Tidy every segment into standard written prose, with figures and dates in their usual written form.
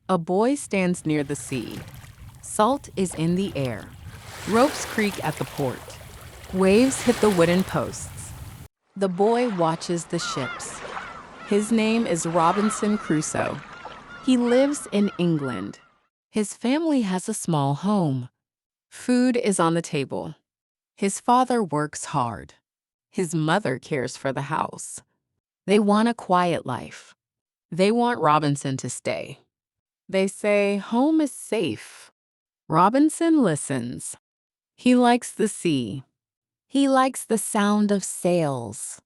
A boy stands near the sea. Salt is in the air. Ropes creak at the port. Waves hit the wooden posts. The boy watches the ships. His name is Robinson Crusoe. He lives in England. His family has a small home. Food is on the table. His father works hard. His mother cares for the house. They want a quiet life. They want Robinson to stay. They say home is safe. Robinson listens. He likes the sea. He likes the sound of sails.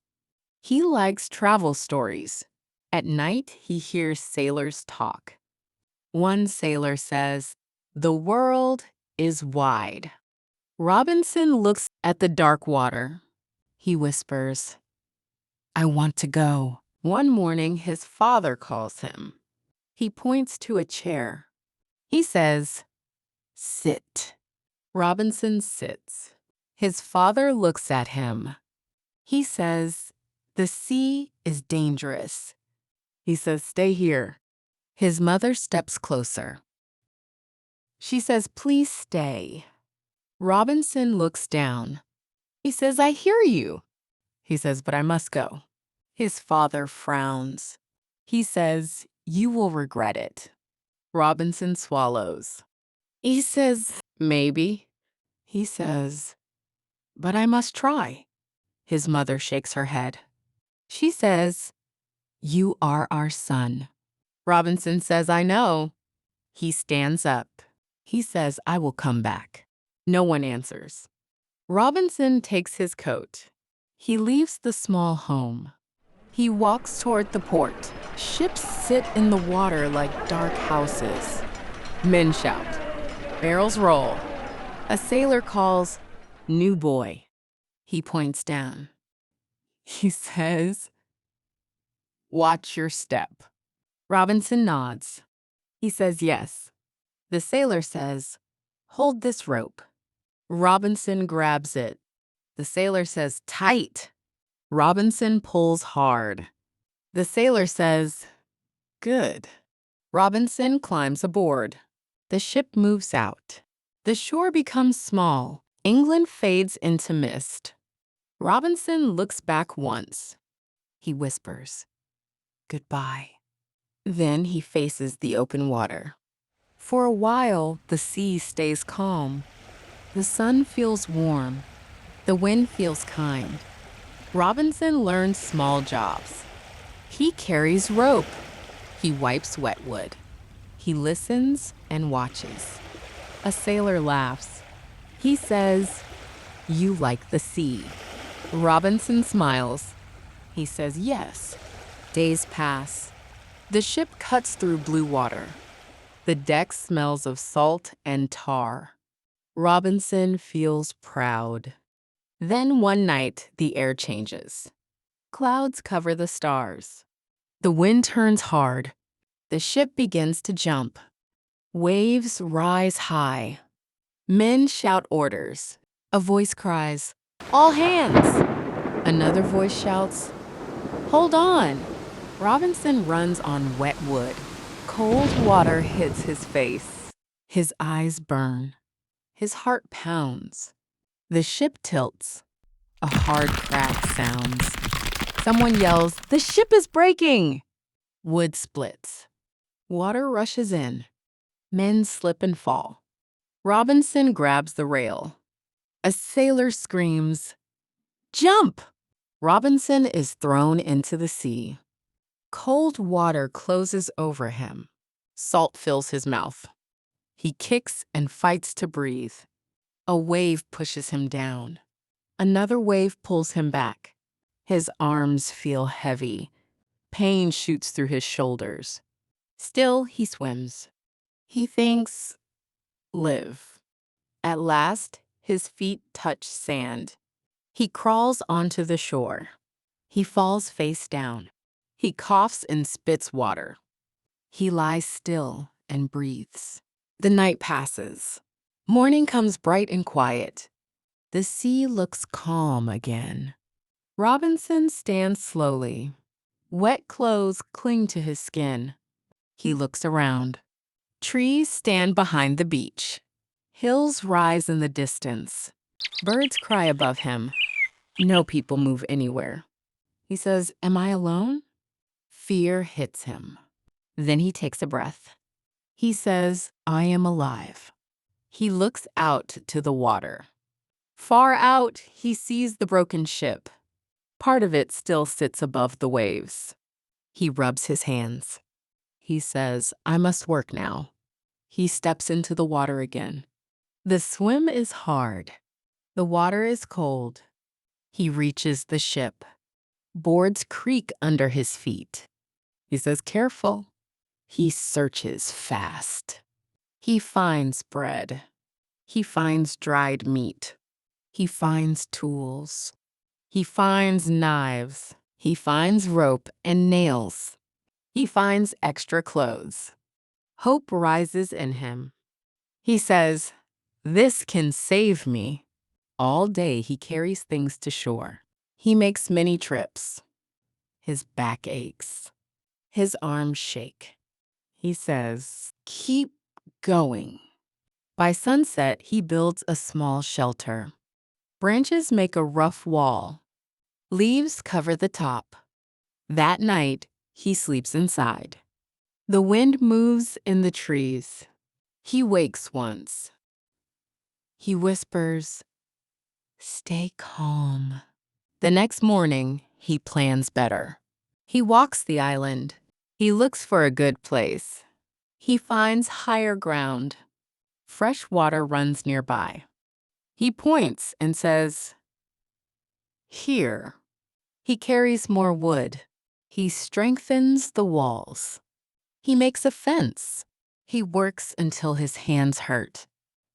He likes travel stories. At night, he hears sailors talk. One sailor says, "The world is wide." Robinson looks at the dark water. He whispers, "I want to go." One morning, his father calls him. He points to a chair. He says, "Sit." Robinson sits. His father looks at him. He says, "The sea is dangerous." He says, "Stay here." His mother steps closer. She says, "Please stay." Robinson looks down. He says, "I hear you." He says, "But I must go." His father frowns. He says, "You will regret it." Robinson swallows. He says, "Maybe." He says, "But I must try." His mother shakes her head. She says, "You are our son." Robinson says, "I know." He stands up. He says, "I will come back." No one answers. Robinson takes his coat. He leaves the small home. He walks toward the port. Ships sit in the water like dark houses. Men shout. Barrels roll. A sailor calls, "New boy." He points down. He says, "Watch your step." Robinson nods. He says, "Yes." The sailor says, "Hold this rope." Robinson grabs it. The sailor says, "Tight." Robinson pulls hard. The sailor says, "Good." Robinson climbs aboard. The ship moves out. The shore becomes small. England fades into mist. Robinson looks back once. He whispers, "Goodbye." Then he faces the open water. For a while, the sea stays calm. The sun feels warm. The wind feels kind. Robinson learns small jobs. He carries rope. He wipes wet wood. He listens and watches. A sailor laughs. He says, "You like the sea." Robinson smiles. He says, "Yes." Days pass. The ship cuts through blue water. The deck smells of salt and tar. Robinson feels proud. Then one night, the air changes. Clouds cover the stars. The wind turns hard. The ship begins to jump. Waves rise high. Men shout orders. A voice cries, "All hands!" Another voice shouts, "Hold on!" Robinson runs on wet wood. Cold water hits his face. His eyes burn. His heart pounds. The ship tilts. A hard crack sounds. Someone yells, "The ship is breaking!" Wood splits. Water rushes in. Men slip and fall. Robinson grabs the rail. A sailor screams, "Jump!" Robinson is thrown into the sea. Cold water closes over him. Salt fills his mouth. He kicks and fights to breathe. A wave pushes him down. Another wave pulls him back. His arms feel heavy. Pain shoots through his shoulders. Still, he swims. He thinks, "Live." At last, his feet touch sand. He crawls onto the shore. He falls face down. He coughs and spits water. He lies still and breathes. The night passes. Morning comes bright and quiet. The sea looks calm again. Robinson stands slowly. Wet clothes cling to his skin. He looks around. Trees stand behind the beach. Hills rise in the distance. Birds cry above him. No people move anywhere. He says, "Am I alone?" Fear hits him. Then he takes a breath. He says, "I am alive." He looks out to the water. Far out, he sees the broken ship. Part of it still sits above the waves. He rubs his hands. He says, "I must work now." He steps into the water again. The swim is hard. The water is cold. He reaches the ship. Boards creak under his feet. He says, "Careful." He searches fast. He finds bread. He finds dried meat. He finds tools. He finds knives. He finds rope and nails. He finds extra clothes. Hope rises in him. He says, "This can save me." All day he carries things to shore. He makes many trips. His back aches. His arms shake. He says, "Keep going." By sunset, he builds a small shelter. Branches make a rough wall. Leaves cover the top. That night, he sleeps inside. The wind moves in the trees. He wakes once. He whispers, "Stay calm." The next morning, he plans better. He walks the island. He looks for a good place. He finds higher ground. Fresh water runs nearby. He points and says, "Here." He carries more wood. He strengthens the walls. He makes a fence. He works until his hands hurt.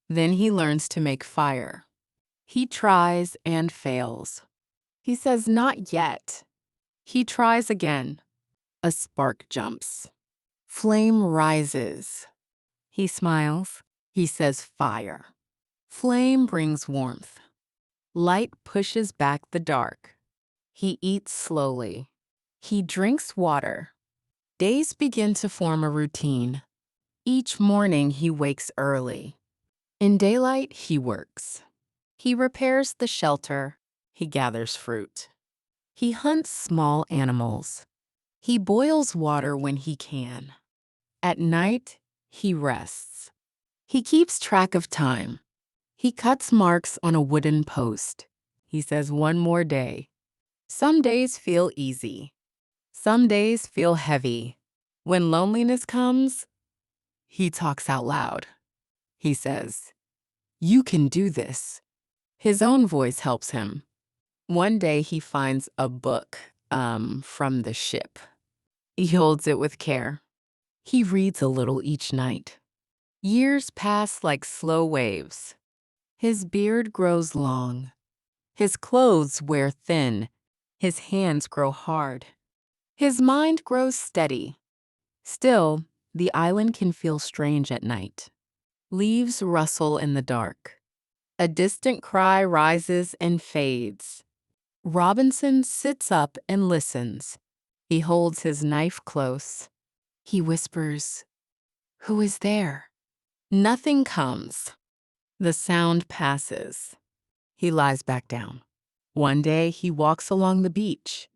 Then he learns to make fire. He tries and fails. He says, "Not yet." He tries again. A spark jumps. Flame rises. He smiles. He says, "Fire." Flame brings warmth. Light pushes back the dark. He eats slowly. He drinks water. Days begin to form a routine. Each morning he wakes early. In daylight, he works. He repairs the shelter. He gathers fruit. He hunts small animals. He boils water when he can. At night, he rests. He keeps track of time. He cuts marks on a wooden post. He says, "One more day." Some days feel easy. Some days feel heavy. When loneliness comes, he talks out loud. He says, "You can do this." His own voice helps him. One day he finds a book from the ship. He holds it with care. He reads a little each night. Years pass like slow waves. His beard grows long. His clothes wear thin. His hands grow hard. His mind grows steady. Still, the island can feel strange at night. Leaves rustle in the dark. A distant cry rises and fades. Robinson sits up and listens. He holds his knife close. He whispers, "Who is there?" Nothing comes. The sound passes. He lies back down. One day he walks along the beach.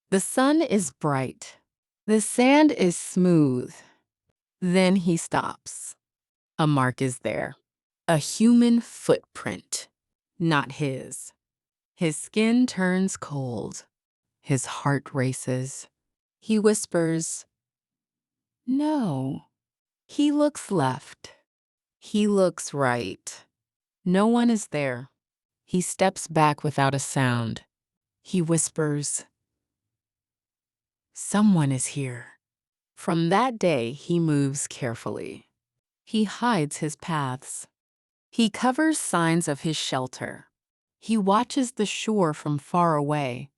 The sun is bright. The sand is smooth. Then he stops. A mark is there. A human footprint, not his. His skin turns cold. His heart races. He whispers, "No." He looks left. He looks right. No one is there. He steps back without a sound. He whispers, "Someone is here." From that day, he moves carefully. He hides his paths. He covers signs of his shelter. He watches the shore from far away.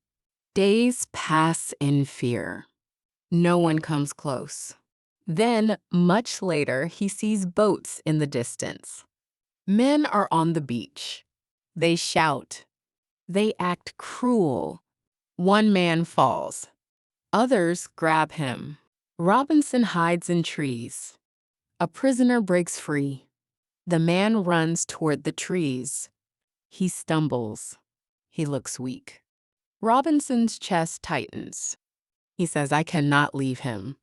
Days pass in fear. No one comes close. Then, much later, he sees boats in the distance. Men are on the beach. They shout. They act cruel. One man falls. Others grab him. Robinson hides in trees. A prisoner breaks free. The man runs toward the trees. He stumbles. He looks weak. Robinson's chest tightens. He says, I cannot leave him.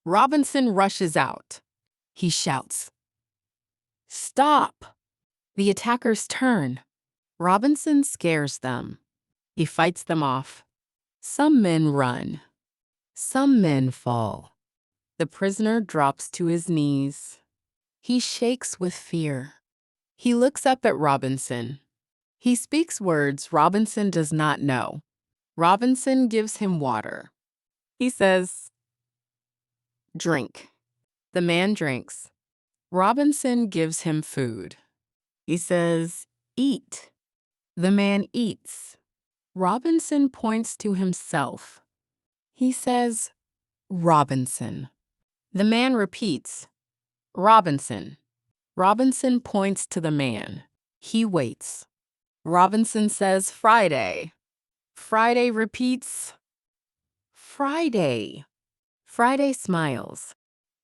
Robinson rushes out. He shouts, Stop! The attackers turn. Robinson scares them. He fights them off. Some men run. Some men fall. The prisoner drops to his knees. He shakes with fear. He looks up at Robinson. He speaks words Robinson does not know. Robinson gives him water. He says, Drink. The man drinks. Robinson gives him food. He says, Eat. The man eats. Robinson points to himself. He says, Robinson. The man repeats, Robinson. Robinson points to the man. He waits. Robinson says, Friday. Friday repeats, Friday. Friday smiles.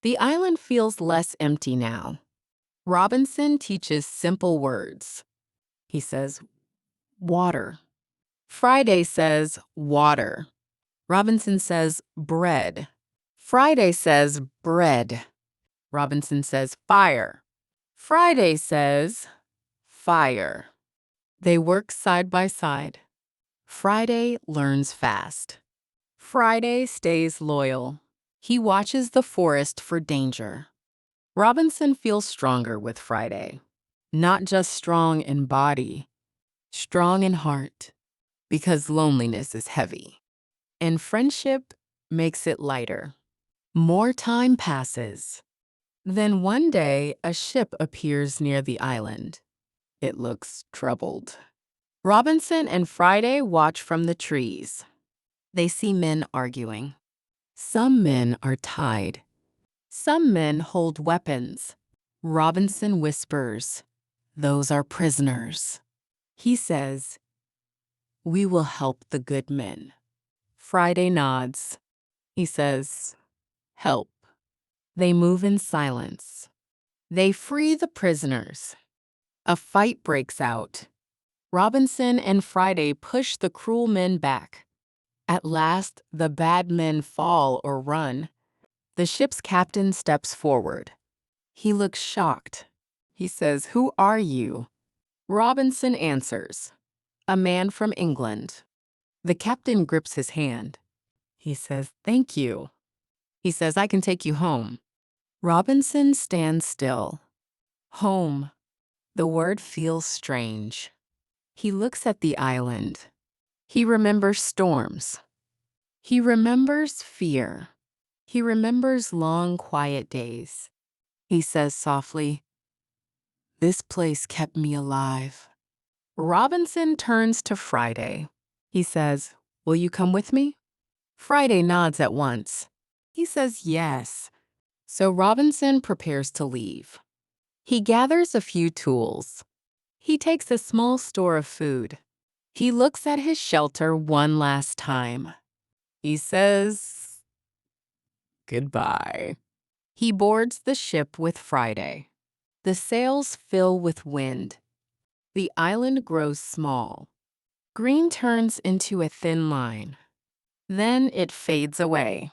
The island feels less empty now. Robinson teaches simple words. He says, water. Friday says, water. Robinson says, bread. Friday says, bread. Robinson says, fire. Friday says, fire. They work side by side. Friday learns fast. Friday stays loyal. He watches the forest for danger. Robinson feels stronger with Friday. Not just strong in body, strong in heart, because loneliness is heavy. And friendship makes it lighter. More time passes. Then one day, a ship appears near the island. It looks troubled. Robinson and Friday watch from the trees. They see men arguing. Some men are tied. Some men hold weapons. Robinson whispers, Those are prisoners. He says, We will help the good men. Friday nods. He says, Help. They move in silence. They free the prisoners. A fight breaks out. Robinson and Friday push the cruel men back. At last, the bad men fall or run. The ship's captain steps forward. He looks shocked. He says, Who are you? Robinson answers, A man from England. The captain grips his hand. He says, Thank you. He says, I can take you home. Robinson stands still. Home. The word feels strange. He looks at the island. He remembers storms. He remembers fear. He remembers long, quiet days. He says softly, This place kept me alive. Robinson turns to Friday. He says, Will you come with me? Friday nods at once. He says yes. So Robinson prepares to leave. He gathers a few tools. He takes a small store of food. He looks at his shelter one last time. He says, Goodbye. He boards the ship with Friday. The sails fill with wind. The island grows small. Green turns into a thin line. Then it fades away.